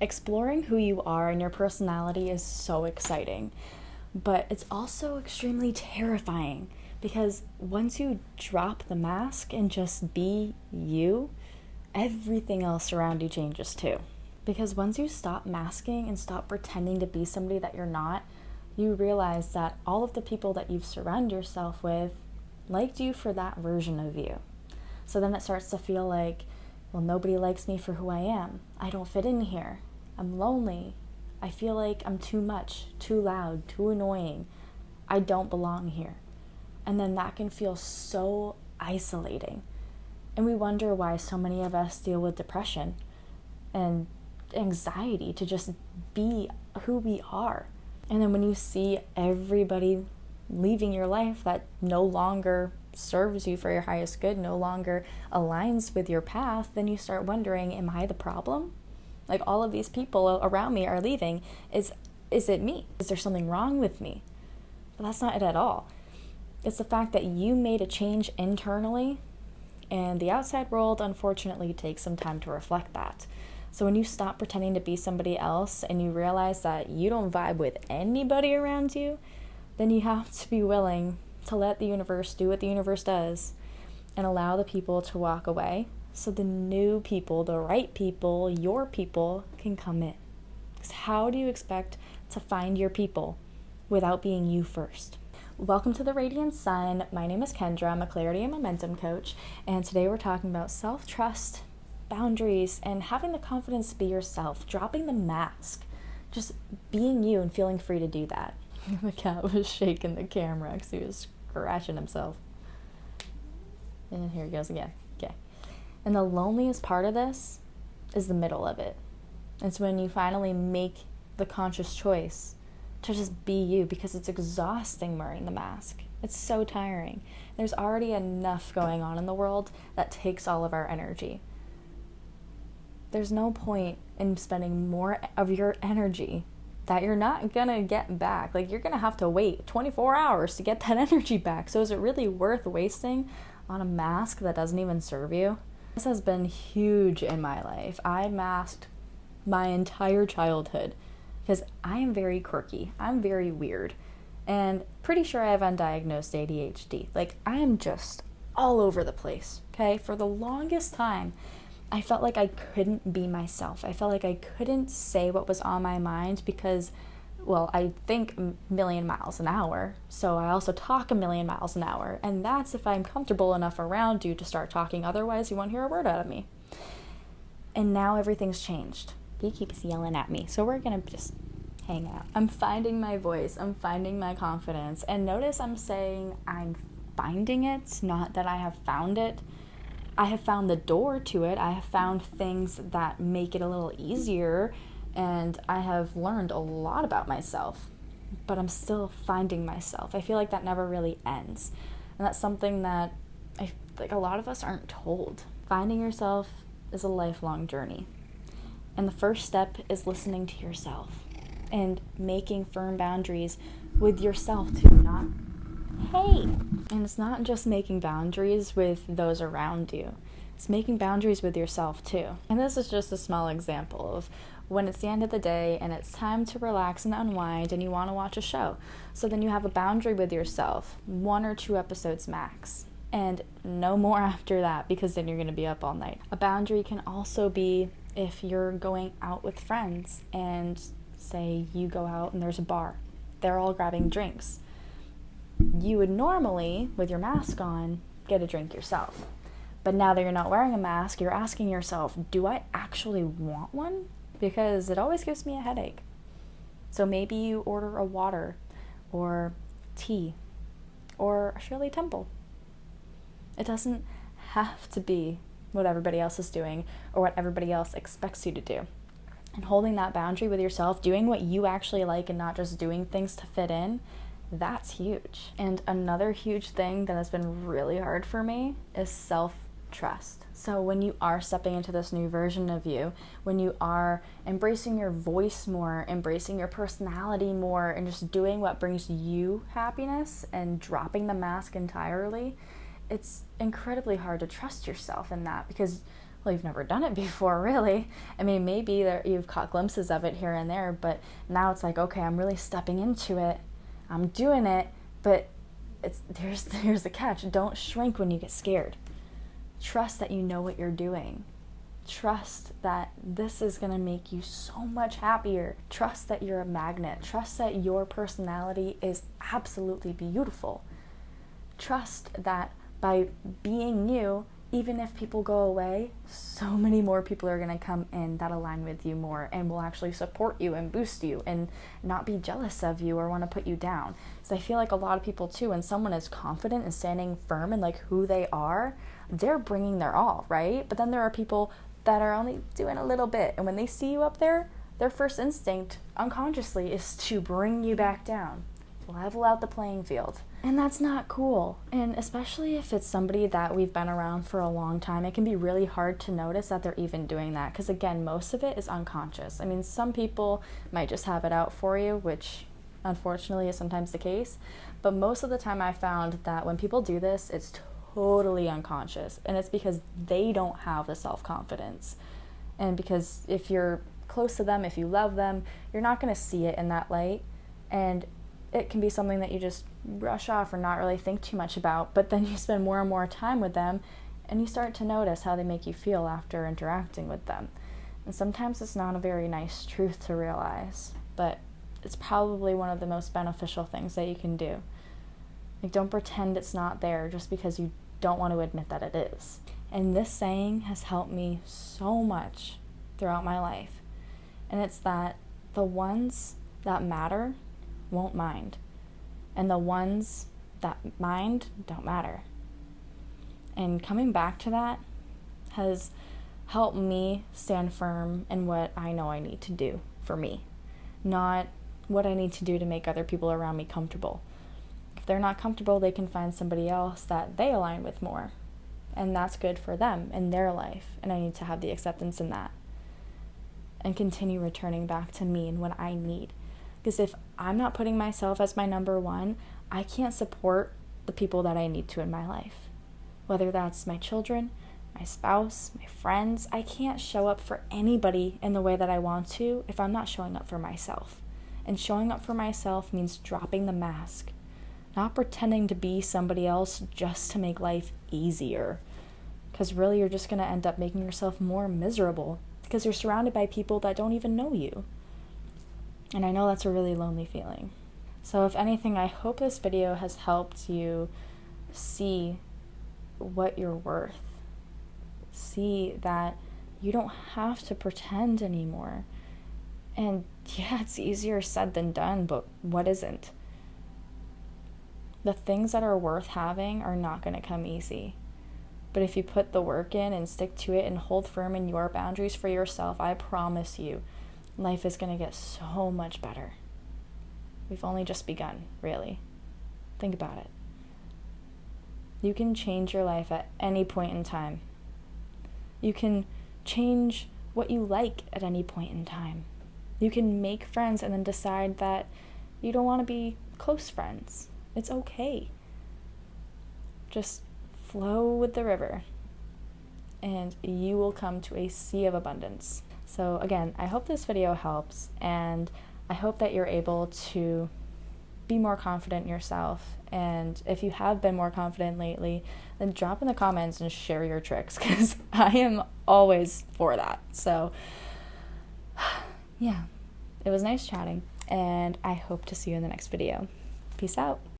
Exploring who you are and your personality is so exciting, but it's also extremely terrifying because once you drop the mask and just be you, everything else around you changes too. Because once you stop masking and stop pretending to be somebody that you're not, you realize that all of the people that you've surrounded yourself with liked you for that version of you. So then it starts to feel like, well, nobody likes me for who I am. I don't fit in here. I'm lonely. I feel like I'm too much, too loud, too annoying. I don't belong here. And then that can feel so isolating. And we wonder why so many of us deal with depression and anxiety to just be who we are. And then when you see everybody leaving your life that no longer serves you for your highest good, no longer aligns with your path, then you start wondering, am I the problem? Like, all of these people around me are leaving. Is it me? Is there something wrong with me? But that's not it at all. It's the fact that you made a change internally, and the outside world, unfortunately, takes some time to reflect that. So when you stop pretending to be somebody else and you realize that you don't vibe with anybody around you, then you have to be willing to let the universe do what the universe does and allow the people to walk away so the new people, the right people, your people can come in. Because how do you expect to find your people without being you first? Welcome to the Radiant Sun. My name is Kendra. I'm a clarity and momentum coach, and today we're talking about self-trust, boundaries, and having the confidence to be yourself, dropping the mask, just being you and feeling free to do that. The cat was shaking the camera because he was scratching himself. And here he goes again. Okay. And the loneliest part of this is the middle of it. It's when you finally make the conscious choice to just be you, because it's exhausting wearing the mask. It's so tiring. There's already enough going on in the world that takes all of our energy. There's no point in spending more of your energy that you're not gonna get back. Like, you're gonna have to wait 24 hours to get that energy back. So is it really worth wasting on a mask that doesn't even serve you? This has been huge in my life. I masked my entire childhood because I am very quirky. I'm very weird. And pretty sure I have undiagnosed ADHD. Like, I am just all over the place, okay? For the longest time, I felt like I couldn't be myself. I felt like I couldn't say what was on my mind because, well, I think a million miles an hour, so I also talk a million miles an hour, and that's if I'm comfortable enough around you to start talking. Otherwise, you won't hear a word out of me. And now everything's changed. He keeps yelling at me, so we're gonna just hang out. I'm finding my voice. I'm finding my confidence. And notice I'm saying I'm finding it, not that I have found it. I have found the door to it. I have found things that make it a little easier, and I have learned a lot about myself, but I'm still finding myself. I feel like that never really ends, and that's something that I like a lot of us aren't told. Finding yourself is a lifelong journey, and the first step is listening to yourself and making firm boundaries with yourself too, not hey. And it's not just making boundaries with those around you. It's making boundaries with yourself too. And this is just a small example of when it's the end of the day and it's time to relax and unwind and you want to watch a show. So then you have a boundary with yourself, 1 or 2 episodes max. And no more after that, because then you're going to be up all night. A boundary can also be if you're going out with friends and say you go out and there's a bar. They're all grabbing drinks. You would normally, with your mask on, get a drink yourself. But now that you're not wearing a mask, you're asking yourself, do I actually want one? Because it always gives me a headache. So maybe you order a water or tea or a Shirley Temple. It doesn't have to be what everybody else is doing or what everybody else expects you to do. And holding that boundary with yourself, doing what you actually like and not just doing things to fit in, that's huge. And another huge thing that has been really hard for me is self-trust. So when you are stepping into this new version of you, when you are embracing your voice more, embracing your personality more, and just doing what brings you happiness and dropping the mask entirely, it's incredibly hard to trust yourself in that because, well, you've never done it before, really. I mean, maybe you've caught glimpses of it here and there, but now it's like, okay, I'm really stepping into it. I'm doing it, but there's a catch. Don't shrink when you get scared. Trust that you know what you're doing. Trust that this is going to make you so much happier. Trust that you're a magnet. Trust that your personality is absolutely beautiful. Trust that by being you, even if people go away, so many more people are going to come in that align with you more and will actually support you and boost you and not be jealous of you or want to put you down. So I feel like a lot of people too, when someone is confident and standing firm in like who they are, they're bringing their all, right? But then there are people that are only doing a little bit, and when they see you up there, their first instinct unconsciously is to bring you back down, level out the playing field. And that's not cool. And especially if it's somebody that we've been around for a long time, it can be really hard to notice that they're even doing that, because again, most of it is unconscious. I mean, some people might just have it out for you, which unfortunately is sometimes the case, but most of the time I found that when people do this, it's totally unconscious, and it's because they don't have the self-confidence. And because if you're close to them, if you love them, you're not going to see it in that light, and it can be something that you just brush off or not really think too much about, but then you spend more and more time with them and you start to notice how they make you feel after interacting with them. And sometimes it's not a very nice truth to realize, but it's probably one of the most beneficial things that you can do. Like, don't pretend it's not there just because you don't want to admit that it is. And this saying has helped me so much throughout my life. And it's that the ones that matter won't mind, and the ones that mind don't matter. And coming back to that has helped me stand firm in what I know I need to do for me, not what I need to do to make other people around me comfortable. If they're not comfortable, they can find somebody else that they align with more, and that's good for them in their life, and I need to have the acceptance in that and continue returning back to me and what I need. Because if I'm not putting myself as my number one, I can't support the people that I need to in my life. Whether that's my children, my spouse, my friends, I can't show up for anybody in the way that I want to if I'm not showing up for myself. And showing up for myself means dropping the mask, not pretending to be somebody else just to make life easier. Because really you're just going to end up making yourself more miserable because you're surrounded by people that don't even know you. And I know that's a really lonely feeling. So if anything, I hope this video has helped you see what you're worth. See that you don't have to pretend anymore. And yeah, it's easier said than done, but what isn't? The things that are worth having are not going to come easy. But if you put the work in and stick to it and hold firm in your boundaries for yourself, I promise you, life is going to get so much better. We've only just begun, really. Think about it. You can change your life at any point in time. You can change what you like at any point in time. You can make friends and then decide that you don't want to be close friends. It's okay. Just flow with the river, and you will come to a sea of abundance. So again, I hope this video helps, and I hope that you're able to be more confident in yourself. And if you have been more confident lately, then drop in the comments and share your tricks, because I am always for that. So yeah, it was nice chatting, and I hope to see you in the next video. Peace out.